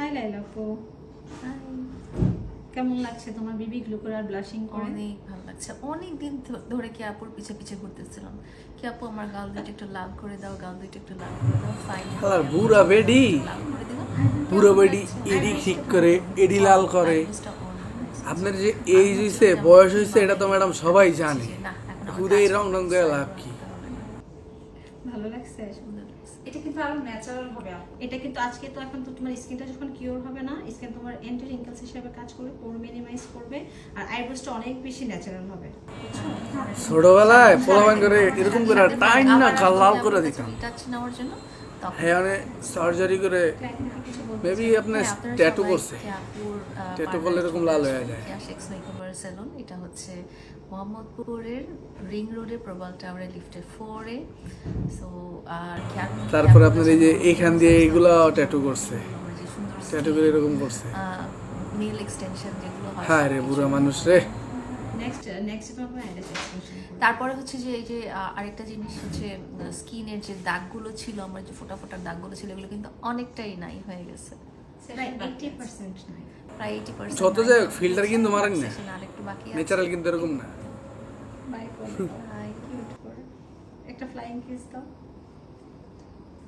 High লাইলা আপু, কেমন লাগছে তোমার বেবি গ্লো করে আর ব্লাশিং করে? অনেক ভালো লাগছে। অনেক দিন ধরে কি আপুর পিছে পিছে ঘুরতেছিলাম, কি আপু আমার গাল দুইটা একটু লাল করে দাও, গাল দুইটা একটু লাল করে দাও। আর বুড়া বেডি বুড়া বেডি এডি ঠিক করে এডি লাল করে। আপনার যে এইজ হইছে বয়স হইছে এটা তো ম্যাডাম সবাই জানে, খুদে এই রং রং দেওয়া লাভ কি? ভালো লাগছে? সুন্দর লাগছে। এটা কিন্তু আরো ন্যাচারাল হবে। এটা কিন্তু আজকে তো এখন তো তোমার স্কিনটা যখন কিওর হবে না, স্কিন তোমার অ্যান্টি রিঙ্কেলস হিসেবে কাজ করবে, পোর মিনিমাইজ করবে, আর আইব্রোসটা অনেক বেশি ন্যাচারাল হবে। ছোটবেলায় পোলাবান করে এরকম করে টাইম না গাল লাল করে দিতাম। টাচ নেওয়ার জন্য হ্যাঁ মানে সার্জারি করে মেবি আপনার ট্যাটু করছে, ট্যাটু করলে এরকম লাল হয়ে যায়। শেক্স মেকওভার সেলুন, এটা হচ্ছে মোহাম্মদপুরের রিং রোডে প্রবাল টাওয়ারের লিফটের 4 এ। সো আর তারপরে আপনার এই যে এইখান দিয়ে এইগুলা ট্যাটু করছে, ট্যাটু করে এরকম করছে। নেল এক্সটেনশন যেগুলো হয়, হ্যাঁ রে বুড়া মানুষ রে। নেক্সট তোমার আইডেস এক্সটেনশন। তারপরে হচ্ছে যে এই যে আরেকটা জিনিস হচ্ছে স্কিনের যে দাগগুলো ছিল, আমার যে ফোটা ফোটার দাগগুলো ছিল, এগুলো কিন্তু অনেকটাই নাই হয়ে গেছে, প্রায় 80% নাই, প্রায় 80%। যত যাই হোক ফিল্টার কিন্তু মারেন না, আরেকটু বাকি আছে। ন্যাচারাল কিন্তু এরকম না। বাই করে কিউট করে একটা ফ্লাইং কিস দাও।